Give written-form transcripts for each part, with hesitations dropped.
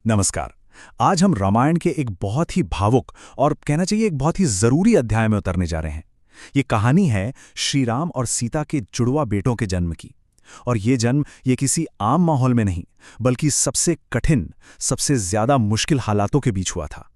नमस्कार। आज हम रामायण के एक बहुत ही भावुक और कहना चाहिए एक बहुत ही जरूरी अध्याय में उतरने जा रहे हैं। ये कहानी है श्री राम और सीता के जुड़वा बेटों के जन्म की। और ये जन्म ये किसी आम माहौल में नहीं, बल्कि सबसे कठिन, सबसे ज्यादा मुश्किल हालातों के बीच हुआ था।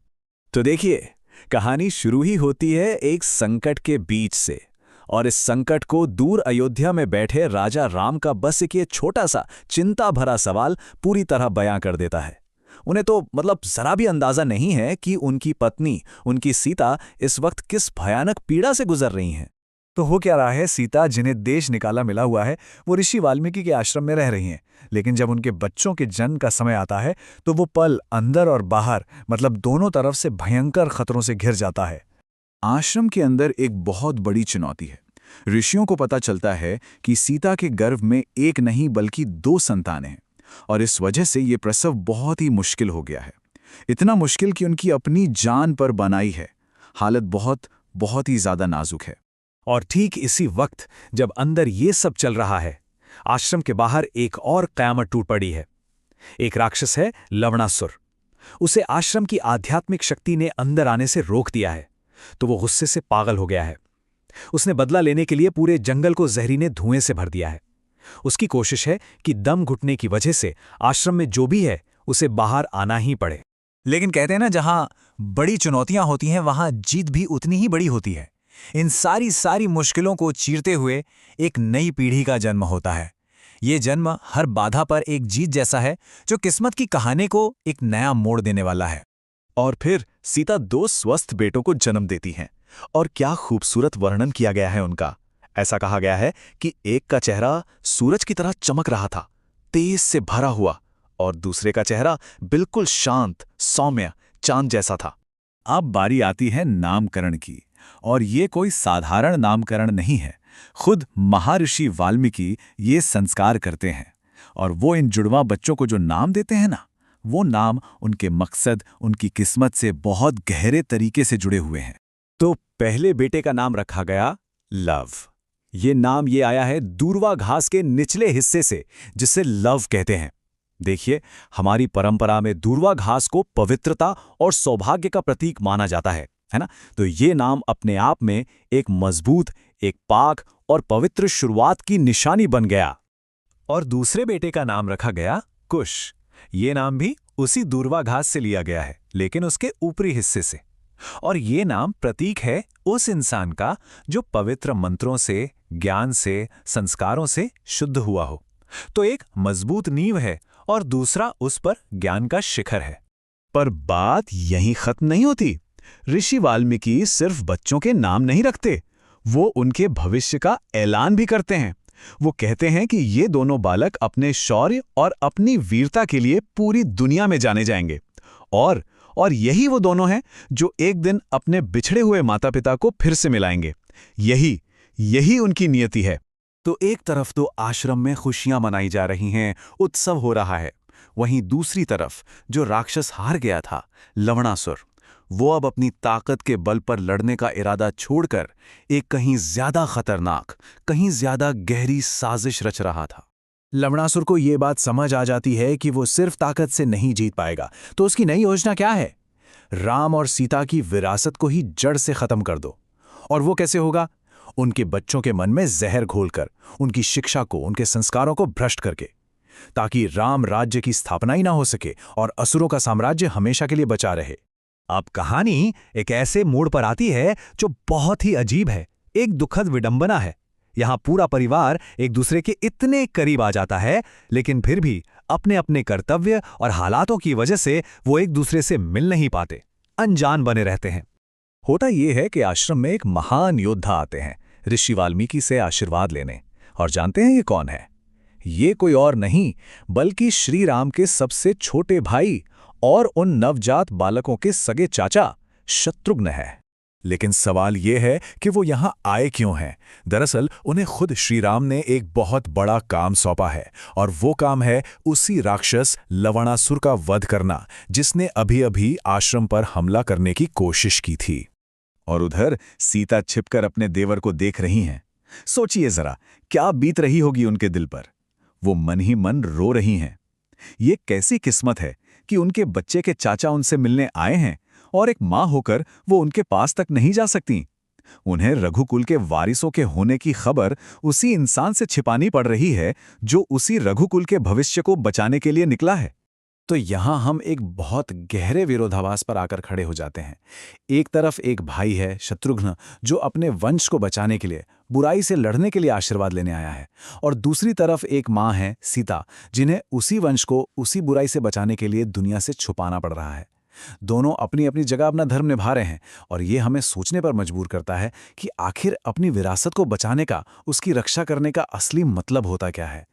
तो देखिए, कहानी शुरू ही होती है एक संकट के बीच से। और इस संकट को दूर अयोध्या में बैठे राजा राम का बस एक ये छोटा सा चिंता भरा सवाल पूरी तरह बयां कर देता है। उन्हें तो जरा भी अंदाजा नहीं है कि उनकी पत्नी, उनकी सीता इस वक्त किस भयानक पीड़ा से गुजर रही हैं। तो हो क्या रहा है, सीता जिन्हें देश निकाला मिला हुआ है वो ऋषि वाल्मीकि के आश्रम में रह रही हैं। लेकिन जब उनके बच्चों के जन्म का समय आता है तो वो पल अंदर और बाहर दोनों तरफ से भयंकर खतरों से घिर जाता है। आश्रम के अंदर एक बहुत बड़ी चुनौती है। ऋषियों को पता चलता है कि सीता के गर्भ में एक नहीं बल्कि 2 संतानें हैं और इस वजह से ये प्रसव बहुत ही मुश्किल हो गया है। इतना मुश्किल कि उनकी अपनी जान पर बनाई है। हालत बहुत बहुत ही ज्यादा नाजुक है। और ठीक इसी वक्त जब अंदर ये सब चल रहा है, आश्रम के बाहर एक और कयामत टूट पड़ी है। एक राक्षस है लवणासुर। उसे आश्रम की आध्यात्मिक शक्ति ने अंदर आने से रोक दिया है, तो वो गुस्से से पागल हो गया है। उसने बदला लेने के लिए पूरे जंगल को जहरीले धुएं से भर दिया है। उसकी कोशिश है कि दम घुटने की वजह से आश्रम में जो भी है उसे बाहर आना ही पड़े। लेकिन कहते हैं ना, जहां बड़ी चुनौतियां होती हैं वहां जीत भी उतनी ही बड़ी होती है। इन सारी मुश्किलों को चीरते हुए एक नई पीढ़ी का जन्म होता है। ये जन्म हर बाधा पर एक जीत जैसा है, जो किस्मत की कहानी को एक नया मोड़ देने वाला है। और फिर सीता 2 स्वस्थ बेटों को जन्म देती हैं। और क्या खूबसूरत वर्णन किया गया है उनका। ऐसा कहा गया है कि एक का चेहरा सूरज की तरह चमक रहा था, तेज से भरा हुआ, और दूसरे का चेहरा बिल्कुल शांत, सौम्य, चांद जैसा था। अब बारी आती है नामकरण की। और ये कोई साधारण नामकरण नहीं है। खुद महर्षि वाल्मीकि ये संस्कार करते हैं। और वो इन जुड़वा बच्चों को जो नाम देते हैं ना, वो नाम उनके मकसद, उनकी किस्मत से बहुत गहरे तरीके से जुड़े हुए हैं। तो पहले बेटे का नाम रखा गया लव। ये नाम आया है दूर्वा घास के निचले हिस्से से, जिसे लव कहते हैं। देखिए, हमारी परंपरा में दूर्वा घास को पवित्रता और सौभाग्य का प्रतीक माना जाता है ना? तो ये नाम अपने आप में एक मजबूत, एक पाक और पवित्र शुरुआत की निशानी बन गया। और दूसरे बेटे का नाम रखा गया कुश। ये नाम भी उसी दूर्वा घास से लिया गया है, लेकिन उसके ऊपरी हिस्से से। और ये नाम प्रतीक है उस इंसान का जो पवित्र मंत्रों से, ज्ञान से, संस्कारों से शुद्ध हुआ हो। तो एक मजबूत नींव है और दूसरा उस पर ज्ञान का शिखर है। पर बात यहीं खत्म नहीं होती। ऋषि वाल्मीकि सिर्फ बच्चों के नाम नहीं रखते, वो उनके भविष्य का ऐलान भी करते हैं। वो कहते हैं कि ये दोनों बालक अपने शौर्य और अपनी वीरता के लिए पूरी दुनिया में जाने जाएंगे। और यही वो दोनों हैं जो एक दिन अपने बिछड़े हुए माता पिता को फिर से मिलाएंगे। यही उनकी नियति है। तो एक तरफ तो आश्रम में खुशियां मनाई जा रही हैं, उत्सव हो रहा है। वहीं दूसरी तरफ जो राक्षस हार गया था, लवणासुर, वो अब अपनी ताकत के बल पर लड़ने का इरादा छोड़कर एक कहीं ज्यादा खतरनाक, कहीं ज्यादा गहरी साजिश रच रहा था। लवणासुर को ये बात समझ आ जाती है कि वो सिर्फ ताकत से नहीं जीत पाएगा। तो उसकी नई योजना क्या है? राम और सीता की विरासत को ही जड़ से खत्म कर दो। और वो कैसे होगा? उनके बच्चों के मन में जहर घोलकर, उनकी शिक्षा को, उनके संस्कारों को भ्रष्ट करके, ताकि राम राज्य की स्थापना ही ना हो सके और असुरों का साम्राज्य हमेशा के लिए बचा रहे। अब कहानी एक ऐसे मोड़ पर आती है जो बहुत ही अजीब है, एक दुखद विडंबना है। यहाँ पूरा परिवार एक दूसरे के इतने करीब आ जाता है, लेकिन फिर भी अपने अपने कर्तव्य और हालातों की वजह से वो एक दूसरे से मिल नहीं पाते, अनजान बने रहते हैं। होता यह है कि आश्रम में एक महान योद्धा आते हैं ऋषि वाल्मीकि से आशीर्वाद लेने। और जानते हैं ये कौन है? ये कोई और नहीं बल्कि श्री राम के सबसे छोटे भाई और उन नवजात बालकों के सगे चाचा शत्रुघ्न है। लेकिन सवाल यह है कि वो यहां आए क्यों हैं? दरअसल उन्हें खुद श्री राम ने एक बहुत बड़ा काम सौंपा है, और वो काम है उसी राक्षस लवणासुर का वध करना, जिसने अभी अभी आश्रम पर हमला करने की कोशिश की थी। और उधर सीता छिपकर अपने देवर को देख रही हैं। सोचिए जरा, क्या बीत रही होगी उनके दिल पर। वो मन ही मन रो रही हैं। ये कैसी किस्मत है कि उनके बच्चे के चाचा उनसे मिलने आए हैं और एक माँ होकर वो उनके पास तक नहीं जा सकती। उन्हें रघुकुल के वारिसों के होने की खबर उसी इंसान से छिपानी पड़ रही है जो उसी रघुकुल के भविष्य को बचाने के लिए निकला है। तो यहां हम एक बहुत गहरे विरोधाभास पर आकर खड़े हो जाते हैं। एक तरफ एक भाई है शत्रुघ्न, जो अपने वंश को बचाने के लिए, बुराई से लड़ने के लिए आशीर्वाद लेने आया है, और दूसरी तरफ एक माँ है सीता, जिन्हें उसी वंश को उसी बुराई से बचाने के लिए दुनिया से छुपाना पड़ रहा है। दोनों अपनी अपनी जगह अपना धर्म निभा रहे हैं, और ये हमें सोचने पर मजबूर करता है कि आखिर अपनी विरासत को बचाने का, उसकी रक्षा करने का असली मतलब होता क्या है।